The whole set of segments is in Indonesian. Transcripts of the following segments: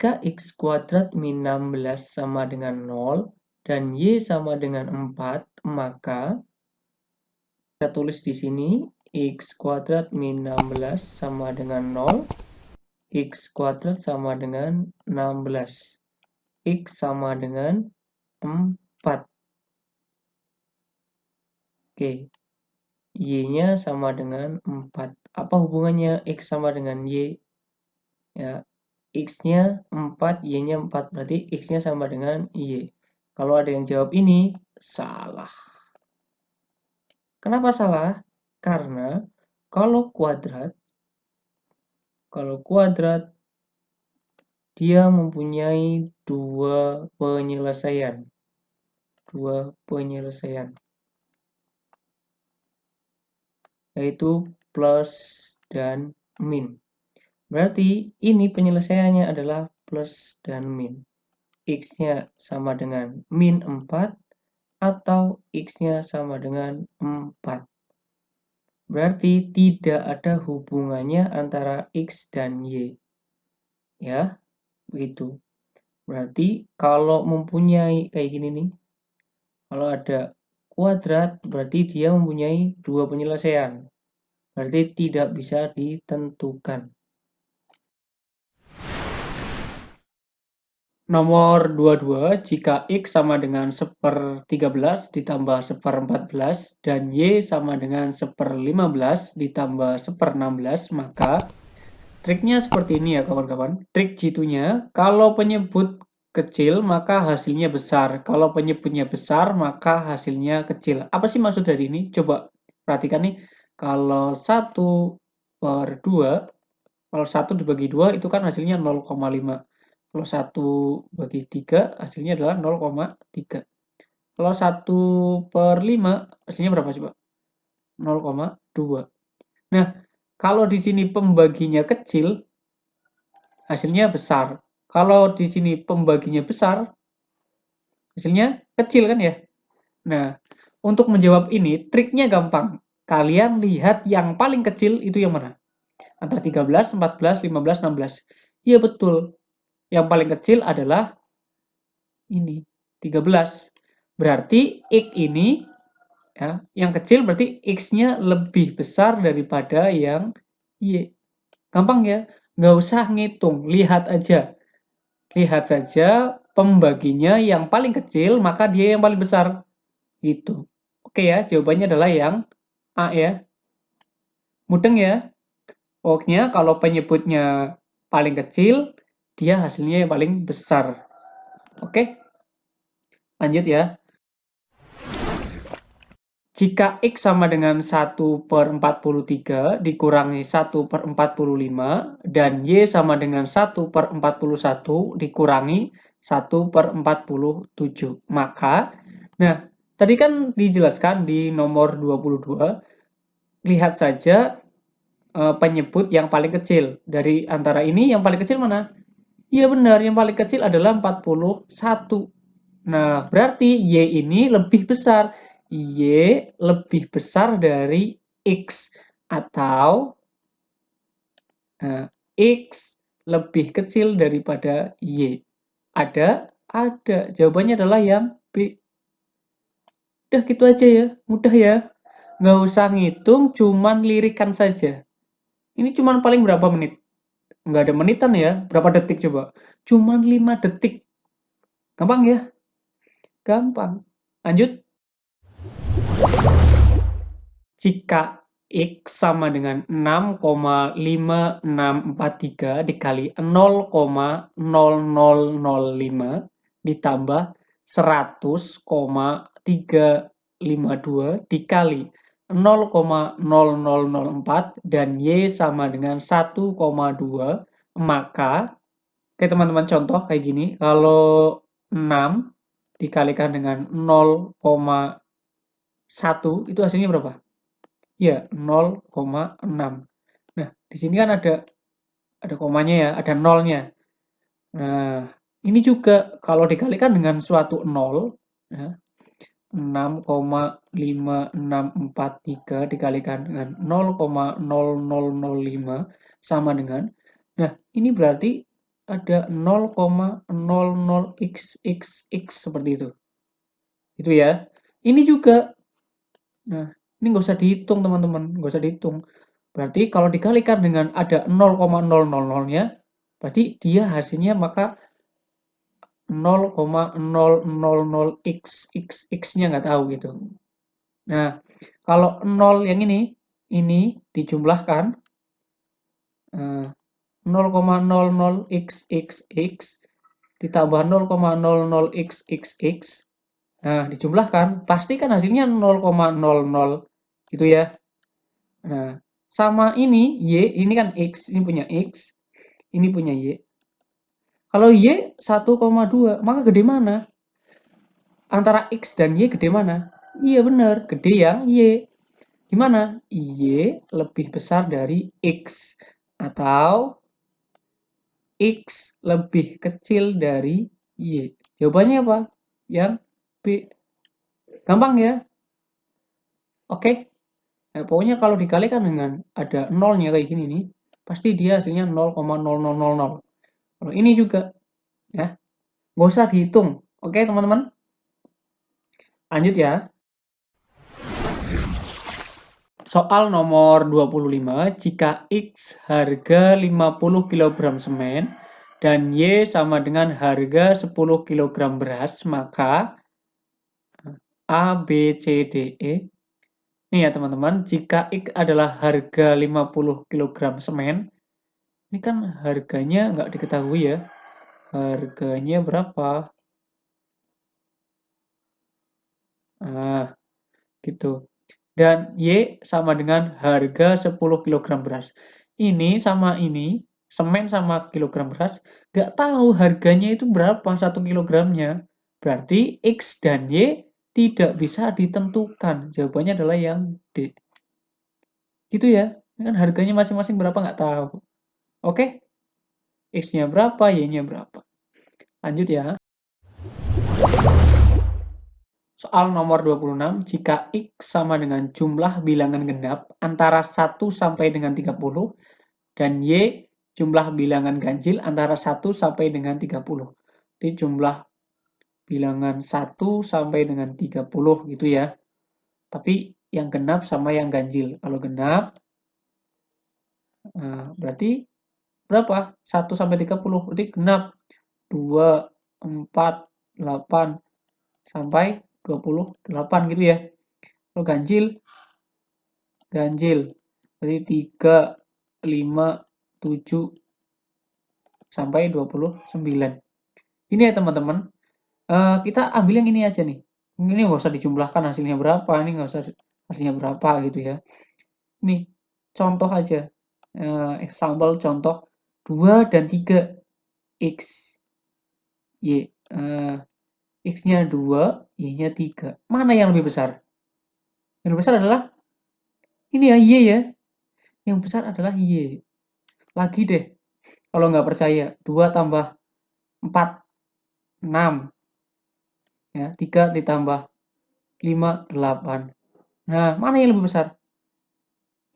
jika x kuadrat min 16 sama dengan 0 dan y sama dengan 4, maka kita tulis di sini x kuadrat min 16 sama dengan 0, x kuadrat sama dengan 16, x sama dengan 4. Oke, y-nya sama dengan 4. Apa hubungannya x sama dengan y? Ya, x-nya 4, y-nya 4. Berarti x-nya sama dengan y. Kalau ada yang jawab ini, salah. Kenapa salah? Karena kalau kuadrat dia mempunyai dua penyelesaian. Yaitu plus dan min. Berarti ini penyelesaiannya adalah plus dan min. X-nya sama dengan min 4 atau X-nya sama dengan 4. Berarti tidak ada hubungannya antara X dan Y. Ya, begitu. Berarti kalau mempunyai kayak gini nih, kalau ada kuadrat berarti dia mempunyai dua penyelesaian. Berarti tidak bisa ditentukan. Nomor 22, jika X sama dengan 1/13 ditambah 1/14 dan Y sama dengan 1/15 ditambah 1/16, maka triknya seperti ini ya kawan-kawan. Trik jitu-nya, kalau penyebut kecil maka hasilnya besar. Kalau penyebutnya besar maka hasilnya kecil. Apa sih maksud dari ini? Coba perhatikan nih. Kalau 1/2, kalau 1 dibagi 2 itu kan hasilnya 0,5. Kalau 1 bagi 3 hasilnya adalah 0,3. Kalau 1/5 hasilnya berapa coba? 0,2. Nah, kalau di sini pembaginya kecil, hasilnya besar. Kalau di sini pembaginya besar, hasilnya kecil kan ya? Nah, untuk menjawab ini, triknya gampang. Kalian lihat yang paling kecil itu yang mana? Antara 13, 14, 15, 16. Iya betul. Yang paling kecil adalah ini, 13. Berarti X ini, ya, yang kecil berarti X-nya lebih besar daripada yang Y. Gampang ya? Nggak usah ngitung, lihat aja. Lihat saja pembaginya yang paling kecil, maka dia yang paling besar. Gitu. Oke ya, jawabannya adalah yang A ya. Mudeng ya? Pokoknya kalau penyebutnya paling kecil, dia hasilnya yang paling besar. Oke? Lanjut ya. Jika X sama dengan 1/43 dikurangi 1/45 dan Y sama dengan 1/41 dikurangi 1/47. Maka, nah, tadi kan dijelaskan di nomor 22, lihat saja penyebut yang paling kecil. Dari antara ini yang paling kecil mana? Iya benar, yang paling kecil adalah 41. Nah, berarti Y ini lebih besar. Y lebih besar dari X. Atau X lebih kecil daripada Y. Ada? Ada. Jawabannya adalah yang B. Udah gitu aja ya. Mudah ya. Nggak usah ngitung, cuman lirikan saja. Ini cuman paling berapa menit? Nggak ada menitan ya. Berapa detik coba? Cuman 5 detik. Gampang ya? Gampang. Lanjut. Jika X sama dengan 6,5643 dikali 0,0005 ditambah 100,352 dikali 0,0004 dan Y sama dengan 1,2, maka oke teman-teman contoh kayak gini, kalau 6 dikalikan dengan 0,1 itu hasilnya berapa? Ya, 0,6. Nah, di sini kan ada komanya ya, ada nolnya. Nah, ini juga kalau dikalikan dengan suatu nol, ya, 6,5643 dikalikan dengan 0,0005 sama dengan, nah ini berarti ada 0,00xxx seperti itu. Itu ya. Ini juga. Nah, ini nggak usah dihitung teman-teman, nggak usah dihitung. Berarti kalau dikalikan dengan ada 0,000-nya, berarti dia hasilnya maka 0,000xxx-nya nggak tahu gitu. Nah, kalau 0 yang ini dijumlahkan 0,00xxx ditambah 0,00xxx. Nah, dijumlahkan pasti kan hasilnya 0,00 gitu ya. Nah, sama ini kan x, ini punya x, ini punya y. Kalau y 1,2, maka gede mana? Antara x dan y gede mana? Iya benar, gede yang y. Gimana? Y lebih besar dari x. Atau x lebih kecil dari y. Jawabannya apa? Yang B. Gampang ya? Oke. Nah, pokoknya kalau dikalikan dengan ada nolnya kayak gini nih, pasti dia hasilnya 0,0000. Kalau ini juga, ya, nggak usah dihitung. Oke, teman-teman? Lanjut ya. Soal nomor 25, jika X harga 50 kg semen dan Y sama dengan harga 10 kg beras, maka A, B, C, D, E. Ini ya teman-teman, jika X adalah harga 50 kg semen, ini kan harganya nggak diketahui ya. Harganya berapa? Nah, gitu. Dan Y sama dengan harga 10 kg beras. Ini sama ini, semen sama kilogram beras, nggak tahu harganya itu berapa 1 kilogramnya. Berarti X dan Y tidak bisa ditentukan. Jawabannya adalah yang D. Gitu ya. Kan harganya masing-masing berapa nggak tahu. Oke? X-nya berapa, Y-nya berapa. Lanjut ya. Soal nomor 26, jika X sama dengan jumlah bilangan genap antara 1 sampai dengan 30 dan Y jumlah bilangan ganjil antara 1 sampai dengan 30. Jadi jumlah bilangan 1 sampai dengan 30 gitu ya. Tapi yang genap sama yang ganjil. Kalau genap berarti berapa? 1 sampai 30. Berarti genap 2, 4, 8 sampai 28 gitu ya. Kalau ganjil berarti 3, 5, 7 sampai 29. Ini ya teman-teman. Kita ambil yang ini aja nih. Ini nggak usah dijumlahkan hasilnya berapa, ini nggak usah hasilnya berapa gitu ya. Ini contoh aja. Example contoh 2 dan 3 X, Y. X-nya 2, Y-nya 3. Mana yang lebih besar? Yang lebih besar adalah ini ya, Y ya. Yang besar adalah Y. Lagi deh, kalau nggak percaya. 2 tambah 4, 6. Ya, 3 ditambah 5, 8. Nah, mana yang lebih besar?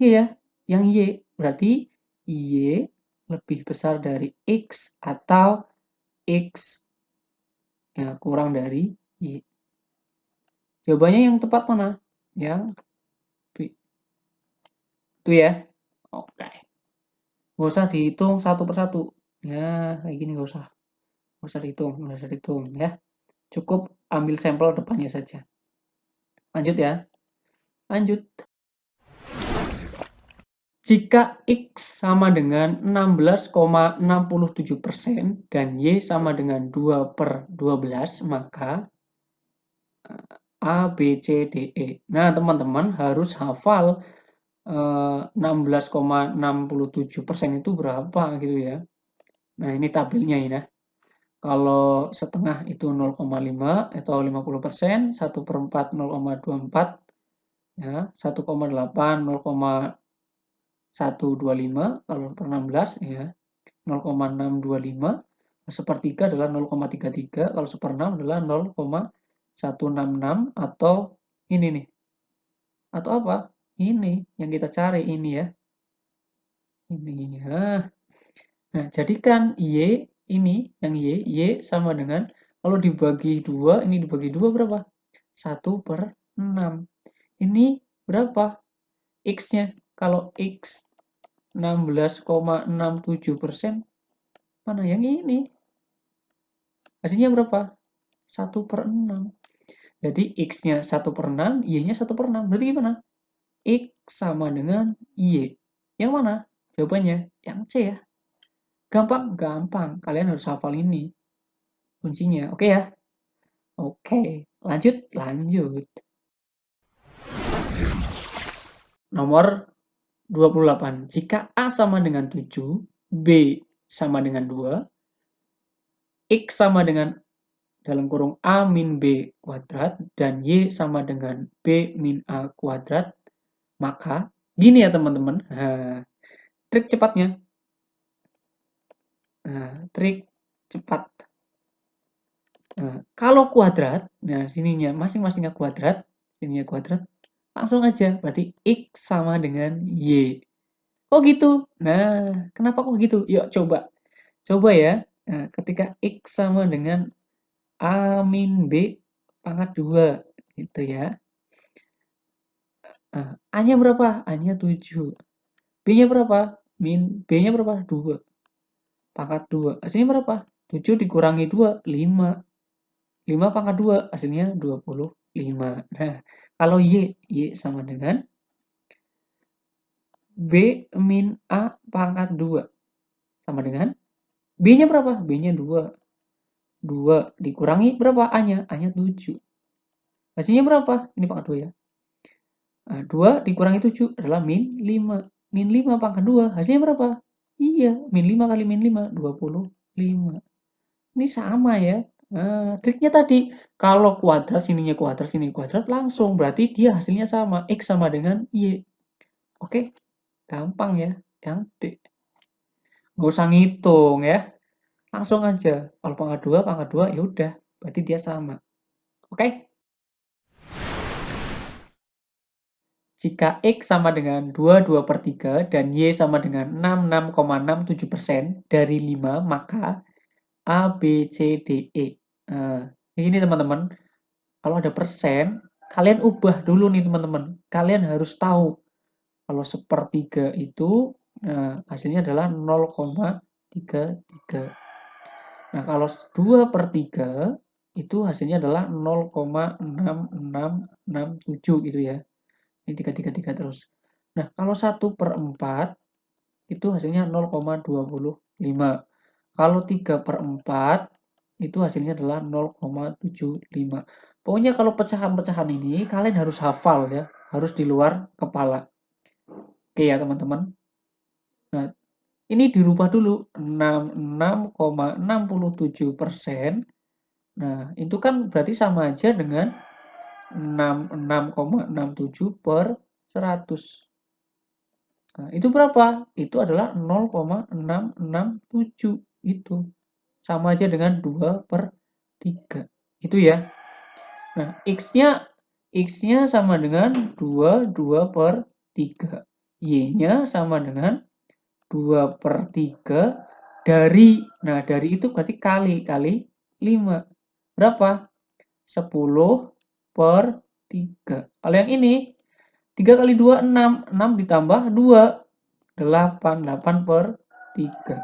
Iya ya, yang Y. Berarti Y lebih besar dari X atau X ya, kurang dari Y. Jawabannya yang tepat mana? Yang B. Itu ya. Oke. Nggak usah dihitung satu persatu. Ya, kayak gini nggak usah. Nggak usah dihitung, nggak usah dihitung ya. Cukup ambil sampel depannya saja. Lanjut ya. Lanjut. Jika X sama dengan 16,67% dan Y sama dengan 2/12, maka A, B, C, D, E. Nah, teman-teman harus hafal 16,67% itu berapa gitu ya. Nah, ini tabelnya ya. Kalau setengah itu 0,5 atau 50%, 1/4 0,24, ya, 1,8 0,125, kalau per 16 ya, 0,625, sepertiga adalah 0,33, kalau seperenam adalah 0,166, atau ini nih, atau apa? Ini yang kita cari ini ya. Ini ya. Nah, jadikan Y ini yang Y sama dengan, kalau dibagi 2, ini dibagi 2 berapa? 1/6. Ini berapa? X-nya. Kalau X 16,67%, mana yang ini? Hasilnya berapa? 1/6. Jadi X-nya 1/6, Y-nya 1/6. Berarti gimana? X sama dengan Y. Yang mana? Jawabannya yang C ya. Gampang? Gampang. Kalian harus hafal ini kuncinya. Oke ya? Oke. Lanjut. Nomor 28. Jika A sama dengan 7, B sama dengan 2, X sama dengan dalam kurung A min B kuadrat, dan Y sama dengan B min A kuadrat, maka gini ya teman-teman. Trik cepatnya. Trik cepat. Kalau kuadrat, nah sininya masing-masingnya kuadrat, sininya kuadrat, langsung aja. Berarti X sama dengan Y. Kok gitu? Nah, kenapa kok gitu? Yuk coba. Coba ya. Nah, ketika X sama dengan A min B pangkat 2. Gitu ya. A-nya berapa? A-nya 7. B-nya berapa? B-nya berapa? 2. Pangkat 2. Hasilnya berapa? 7 dikurangi 2, 5. 5 pangkat 2, hasilnya 25. Nah, kalau Y sama dengan B min A pangkat 2. Sama dengan B-nya berapa? B-nya 2. 2 dikurangi berapa A-nya? A-nya 7. Hasilnya berapa? Ini pangkat 2 ya. Nah, 2 dikurangi 7 adalah min 5. Min 5 pangkat 2. Hasilnya berapa? Iya, min 5 kali min 5, 25. Ini sama ya. Nah, triknya tadi, kalau kuadrat, sini kuadrat, langsung. Berarti dia hasilnya sama. X sama dengan Y. Oke, gampang ya. Yang D. Nggak usah ngitung ya. Langsung aja. Kalau pangkat 2, ya udah. Berarti dia sama. Oke? Jika X sama dengan 22/3 dan Y sama dengan 66,67% dari 5, maka A, B, C, D, E. Nah, ini teman-teman, kalau ada persen, kalian ubah dulu nih teman-teman. Kalian harus tahu kalau sepertiga itu hasilnya adalah 0,33. Nah, kalau 2/3 itu hasilnya adalah 0,6667 gitu ya. Ini 3 terus. Nah, kalau 1/4 itu hasilnya 0,25. Kalau 3/4 itu hasilnya adalah 0,75. Pokoknya kalau pecahan-pecahan ini kalian harus hafal ya, harus di luar kepala. Oke ya teman-teman. Nah, ini dirubah dulu 66,67%. Nah, itu kan berarti sama aja dengan 66,67/100. Nah, itu berapa? Itu adalah 0,667 itu. Sama aja dengan 2/3. Gitu ya. Nah, X-nya sama dengan 2/3. Y-nya sama dengan 2/3 dari, nah dari itu berarti kali 5. Berapa? 10/3. Kalau yang ini, 3 kali 2, 6. 6 ditambah 2, 8. 8/3.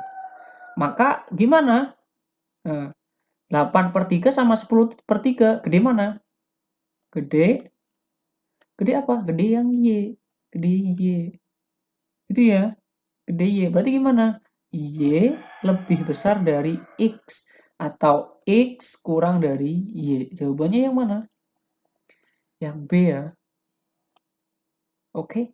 Maka gimana? Nah, 8/3 sama 10/3. Gede mana? Gede apa? Gede yang Y. Gede Y. Itu ya. Gede Y. Berarti gimana? Y lebih besar dari X. Atau X kurang dari Y. Jawabannya yang mana? Yang B ya. Oke.